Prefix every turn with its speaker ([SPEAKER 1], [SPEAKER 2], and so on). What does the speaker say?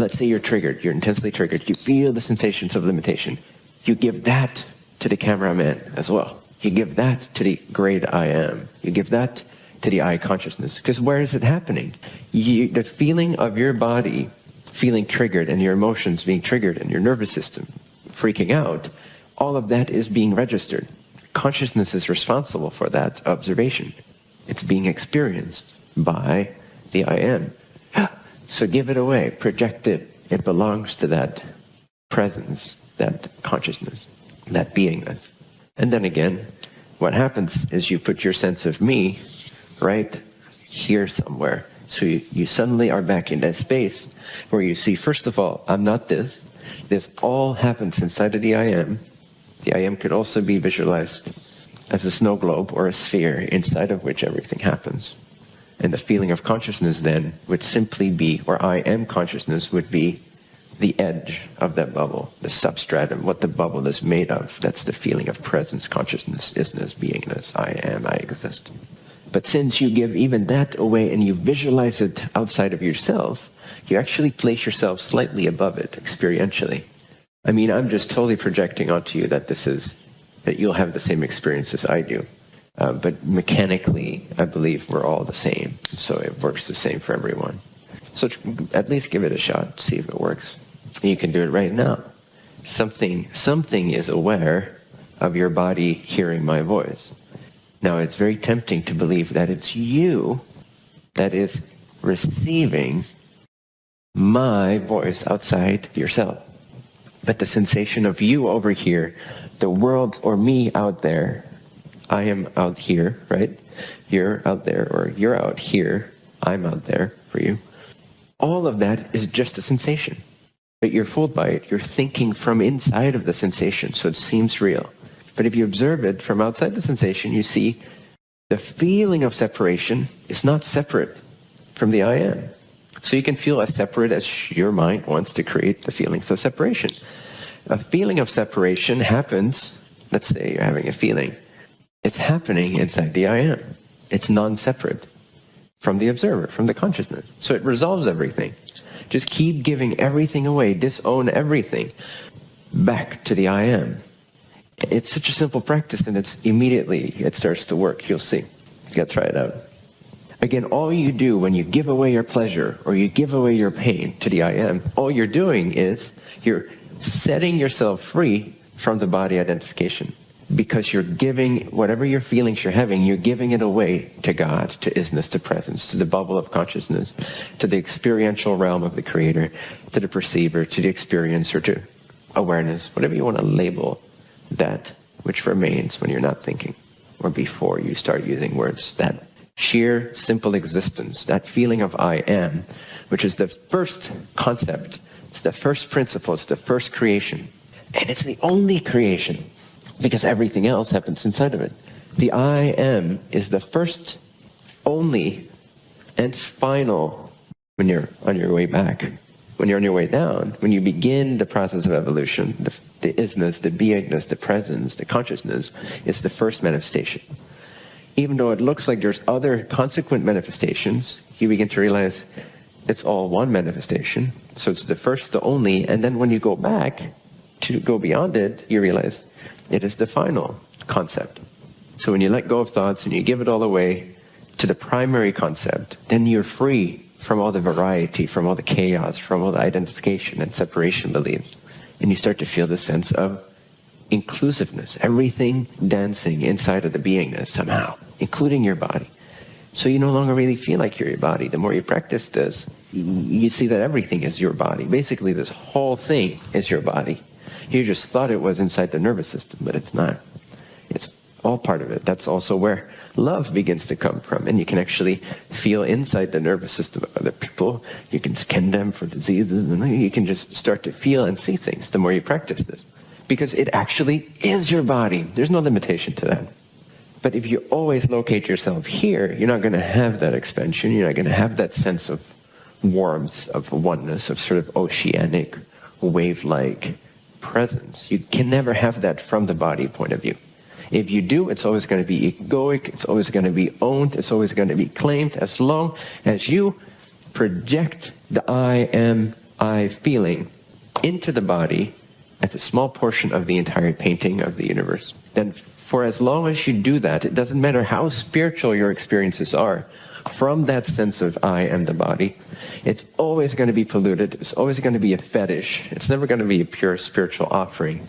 [SPEAKER 1] let's say you're triggered, you're intensely triggered, you feel the sensations of limitation. You give that to the cameraman as well. You give that to the great I am. You give that to the I consciousness. Because where is it happening? The feeling of your body feeling triggered and your emotions being triggered and your nervous system freaking out, all of that is being registered. Consciousness is responsible for that observation. It's being experienced by the I am. So give it away, project it. It belongs to that presence, that consciousness, that beingness. And then again, what happens is you put your sense of me right here somewhere. So you suddenly are back in that space where you see, first of all, I'm not this. This all happens inside of the I am. The I am could also be visualized as a snow globe or a sphere inside of which everything happens. And the feeling of consciousness then would simply be, or I am consciousness would be the edge of that bubble, the substratum, what the bubble is made of. That's the feeling of presence, consciousness, isness, beingness, I am, I exist. But since you give even that away and you visualize it outside of yourself, you actually place yourself slightly above it experientially. I mean, I'm just totally projecting onto you that that you'll have the same experience as I do. But mechanically, I believe we're all the same. So it works the same for everyone. So at least give it a shot, see if it works. And you can do it right now. Something is aware of your body hearing my voice. Now, it's very tempting to believe that it's you that is receiving my voice outside yourself. But the sensation of you over here, the world or me out there, I am out here, right? You're out there, or you're out here, I'm out there for you. All of that is just a sensation. But you're fooled by it. You're thinking from inside of the sensation, so it seems real. But if you observe it from outside the sensation, you see the feeling of separation is not separate from the I am. So you can feel as separate as your mind wants to create the feelings of separation. A feeling of separation happens, let's say you're having a feeling, it's happening inside the I am. It's non-separate from the observer, from the consciousness. So it resolves everything. Just keep giving everything away, disown everything back to the I am. It's such a simple practice, and it starts to work. You'll see. You got to try it out. Again, all you do when you give away your pleasure or you give away your pain to the I am, all you're doing is you're setting yourself free from the body identification, because you're giving whatever your feelings you're having, you're giving it away to God, to isness, to presence, to the bubble of consciousness, to the experiential realm of the creator, to the perceiver, to the experiencer, to awareness, whatever you want to label that which remains when you're not thinking or before you start using words. That sheer, simple existence, that feeling of I am, which is the first concept, it's the first principle, it's the first creation. And it's the only creation, because everything else happens inside of it. The I am is the first, only, and final when you're on your way back. When you're on your way down, when you begin the process of evolution, the isness, the beingness, the presence, the consciousness, it's the first manifestation. Even though it looks like there's other consequent manifestations, you begin to realize it's all one manifestation. So it's the first, the only, and then when you go back to go beyond it, you realize it is the final concept. So when you let go of thoughts and you give it all away to the primary concept, then you're free from all the variety, from all the chaos, from all the identification and separation beliefs. And you start to feel the sense of inclusiveness, everything dancing inside of the beingness somehow, including your body. So you no longer really feel like you're your body. The more you practice this, you see that everything is your body. Basically, this whole thing is your body. You just thought it was inside the nervous system, but it's not. It's all part of it. That's also where love begins to come from. And you can actually feel inside the nervous system of other people. You can scan them for diseases, and you can just start to feel and see things the more you practice this. Because it actually is your body. There's no limitation to that. But if you always locate yourself here, you're not going to have that expansion. You're not going to have that sense of warmth, of oneness, of sort of oceanic, wave-like presence. You can never have that from the body point of view. If you do, it's always going to be egoic, it's always going to be owned, it's always going to be claimed, as long as you project the I am I feeling into the body as a small portion of the entire painting of the universe, then for as long as you do that, it doesn't matter how spiritual your experiences are, from that sense of I am the body, it's always going to be polluted. It's always going to be a fetish. It's never going to be a pure spiritual offering.